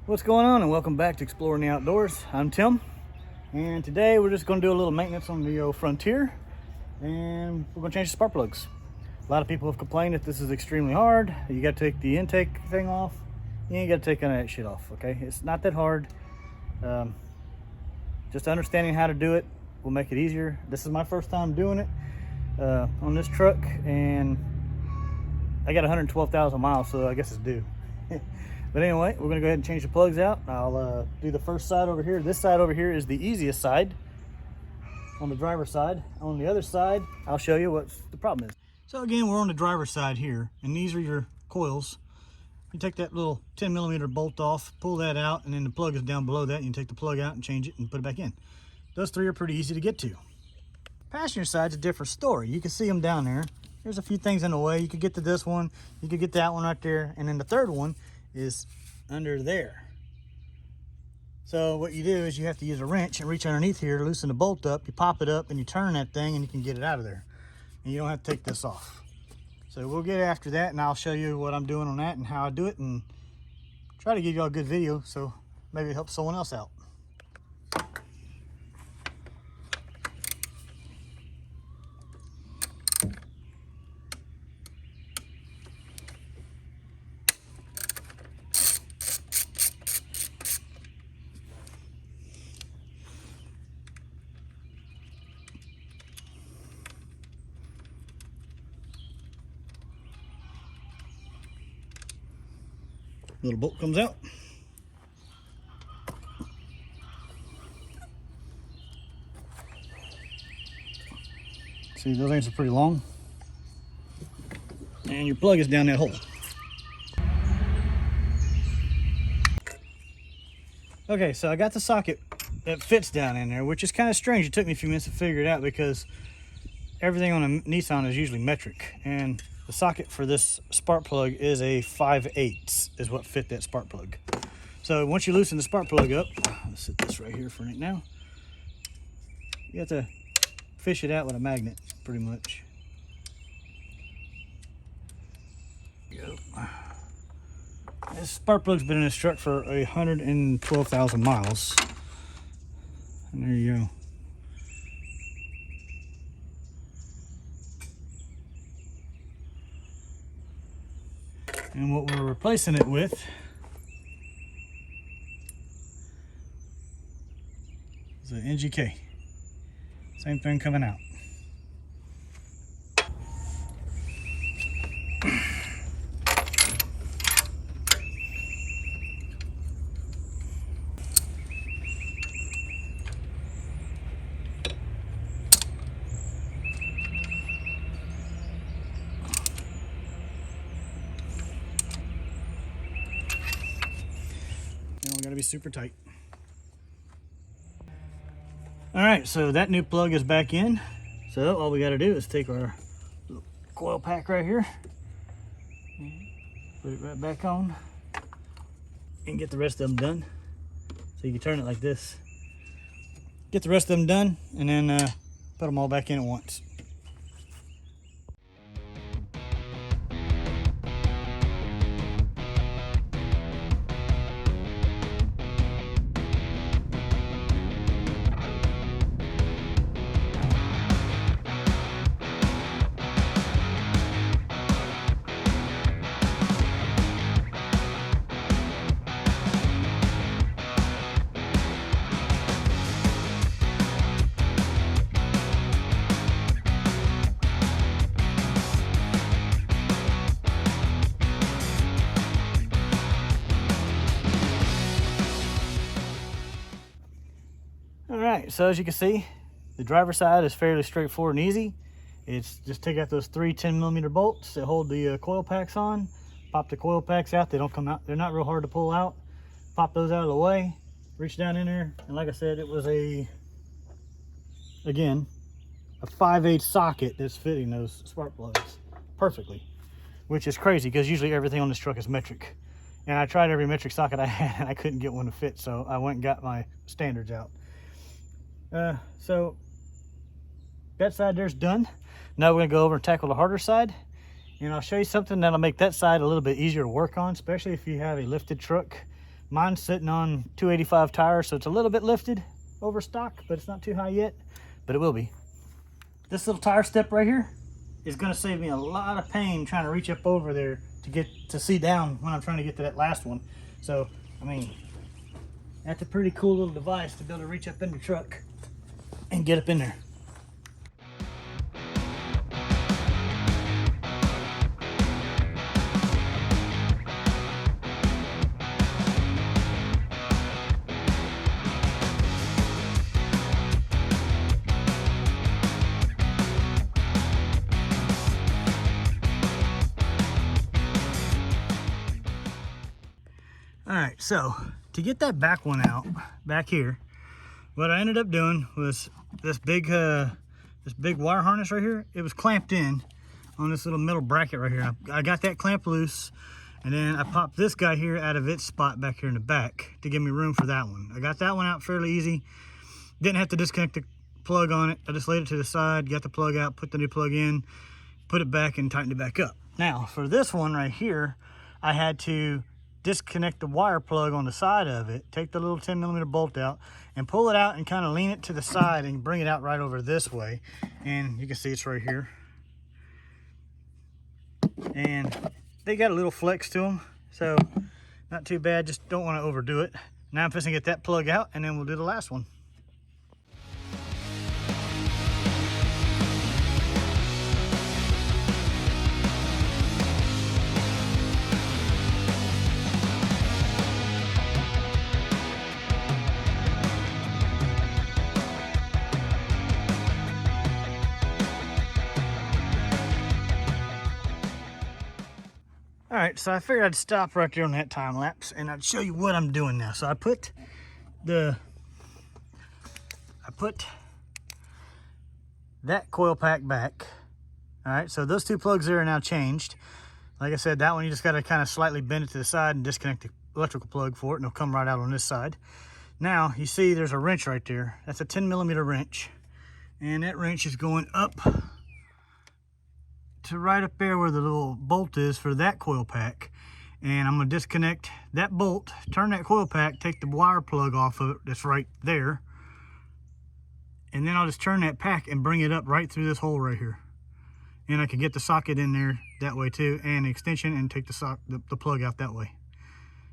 What's going on, and welcome back to Exploring the Outdoors. I'm Tim, and today we're just going to do a little maintenance on the Frontier, and we're going to change the spark plugs. A lot of people have complained that this is extremely hard. You got to take the intake thing off. You ain't got to take any of that shit off, okay? It's not that hard. Just understanding how to do it will make it easier. This is my first time doing it on this truck, and I got 112,000 miles, so I guess it's due. But anyway, we're gonna go ahead and change the plugs out. I'll do the first side over here. This side over here is the easiest side on the driver's side. On the other side, I'll show you what the problem is. So again, we're on the driver's side here, and these are your coils. You take that little 10mm bolt off, pull that out, and then the plug is down below that. You can take the plug out and change it and put it back in. Those three are pretty easy to get to. Passenger side's a different story. You can see them down there. There's a few things in the way. You could get to this one, you could get that one right there, and then the third one is under there. So what you do is you have to use a wrench and reach underneath here, loosen the bolt up, you pop it up, and you turn that thing, and you can get it out of there. And you don't have to take this off. So we'll get after that, and I'll show you what I'm doing on that and how I do it, and try to give you all a good video so maybe it helps someone else out. Little bolt comes out. See, those things are pretty long. And your plug is down that hole. Okay, so I got the socket that fits down in there, which is kind of strange. It took me a few minutes to figure it out because everything on a Nissan is usually metric. And the socket for this spark plug is a 5/8 is what fit that spark plug. So once you loosen the spark plug up, let's set this right here for right now. You have to fish it out with a magnet, pretty much. There you go. This spark plug's been in this truck for 112,000 miles. And there you go. And what we're replacing it with is an NGK. Same thing coming out. We gotta be super tight. All right, so that new plug is back in. So all we gotta do is take our little coil pack right here, put it right back on, and get the rest of them done. So you can turn it like this. Get the rest of them done, and then put them all back in at once. Alright, so as you can see, the driver's side is fairly straightforward and easy. It's just take out those three 10mm bolts that hold the coil packs on, pop the coil packs out. They don't come out, they're not real hard to pull out. Pop those out of the way, reach down in there, and like I said, it was again, a 5/8 socket that's fitting those spark plugs perfectly, which is crazy because usually everything on this truck is metric. And I tried every metric socket I had and I couldn't get one to fit, so I went and got my standards out. So that side there's done. Now we're gonna go over and tackle the harder side, and I'll show you something that'll make that side a little bit easier to work on, especially if you have a lifted truck Mine's sitting on 285 tires, so it's a little bit lifted over stock, but it's not too high yet, but it will be. This little tire step right here is gonna save me a lot of pain trying to reach up over there to get to see down when I'm trying to get to that last one. So, I mean, that's a pretty cool little device to be able to reach up in the truck and get up in there. All right, so to get that back one out, back here, what I ended up doing was this big wire harness right here. It was clamped in on this little middle bracket right here. I got that clamp loose, and then I popped this guy here out of its spot back here in the back to give me room for that one. I got that one out fairly easy. Didn't have to disconnect the plug on it. I just laid it to the side, got the plug out, put the new plug in, put it back, and tightened it back up. Now, for this one right here, I had to disconnect the wire plug on the side of it, take the little 10mm bolt out and pull it out and kind of lean it to the side and bring it out right over this way. And you can see it's right here. And they got a little flex to them, so not too bad, just don't want to overdo it. Now I'm fixing to get that plug out and then we'll do the last one. All right, so I figured I'd stop right there on that time lapse and I'd show you what I'm doing now. So I put that coil pack back. All right, so those two plugs there are now changed. Like I said, that one you just got to kind of slightly bend it to the side and disconnect the electrical plug for it, and it'll come right out on this side. Now you see there's a wrench right there. That's a 10mm wrench, and that wrench is going up to right up there where the little bolt is for that coil pack. And I'm going to disconnect that bolt, turn that coil pack, take the wire plug off of it that's right there, and then I'll just turn that pack and bring it up right through this hole right here. And I can get the socket in there that way too, and the extension, and take the plug out that way.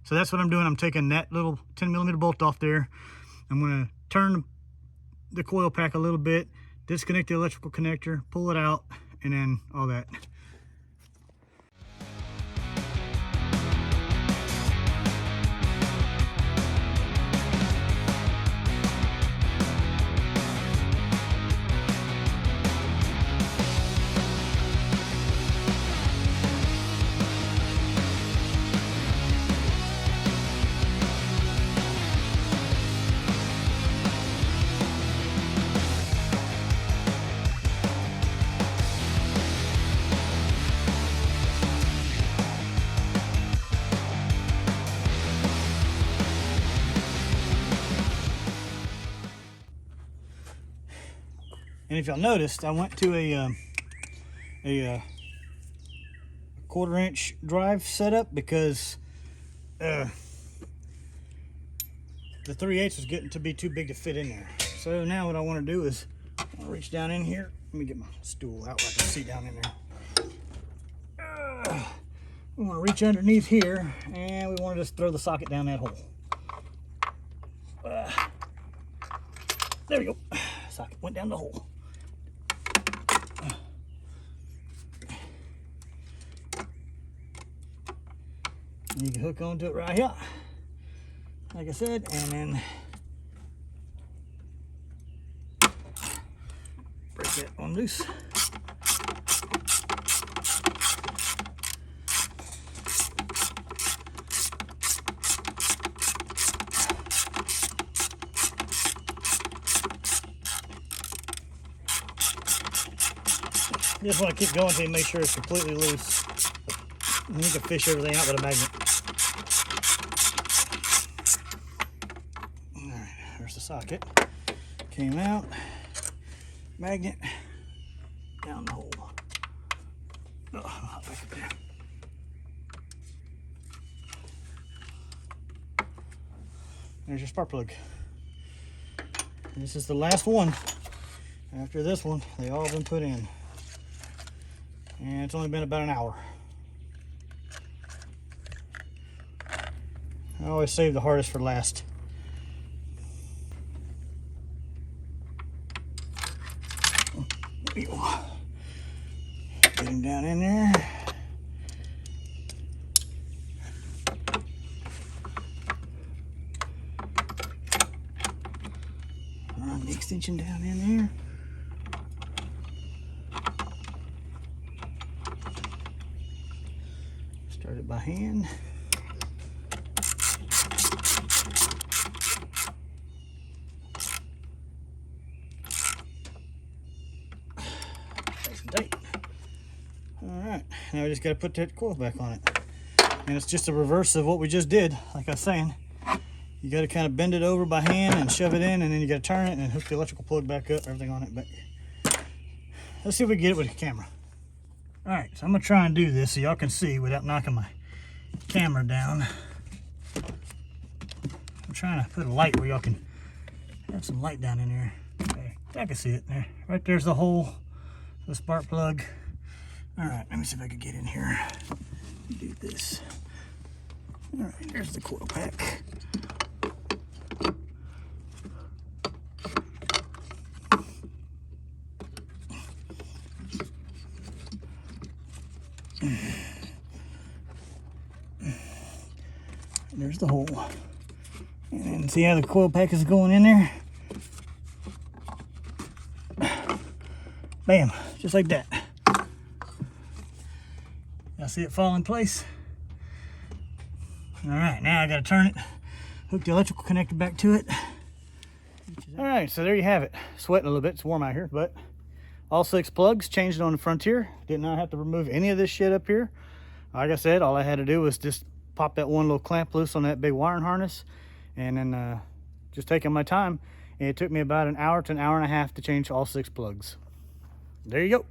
So that's what I'm doing. I'm taking that little 10mm bolt off there. I'm going to turn the coil pack a little bit, disconnect the electrical connector, pull it out, and then all that. And if y'all noticed, I went to a 1/4-inch drive setup because the 3/8 was getting to be too big to fit in there. So now what I want to do is I'll reach down in here. Let me get my stool out so I can see down in there. We want to reach underneath here, and we want to just throw the socket down that hole. There we go. Socket went down the hole. You can hook onto it right here, like I said, and then break that one loose. Just want to keep going until you make sure it's completely loose. And you can fish everything out with a magnet. Alright, there's the socket. Came out. Magnet. Down the hole. Oh, back up there. There's your spark plug. And this is the last one. After this one, they all been put in. And it's only been about an hour. I always save the hardest for last. Get him down in there. Run the extension down in there. Start it by hand. Alright, now we just got to put that coil back on it. And it's just a reverse of what we just did. Like I was saying, you got to kind of bend it over by hand and shove it in, and then you got to turn it and hook the electrical plug back up, everything on it back. Let's see if we can get it with the camera. Alright, so I'm going to try and do this so y'all can see without knocking my camera down. I'm trying to put a light where y'all can have some light down in there. Okay, I can see it there. Right there's the hole, the spark plug. Alright, let me see if I can get in here. Do this. Alright, there's the coil pack. There's the hole. And then see how the coil pack is going in there? Bam, just like that. Y'all see it fall in place? All right, now I gotta turn it, hook the electrical connector back to it. All right, so there you have it. Sweating a little bit, it's warm out here, but all 6 plugs changed on the Frontier. Did not have to remove any of this shit up here. Like I said, all I had to do was just pop that one little clamp loose on that big wiring harness, and then just taking my time. And it took me about an hour to an hour and a half to change all 6 plugs. There you go.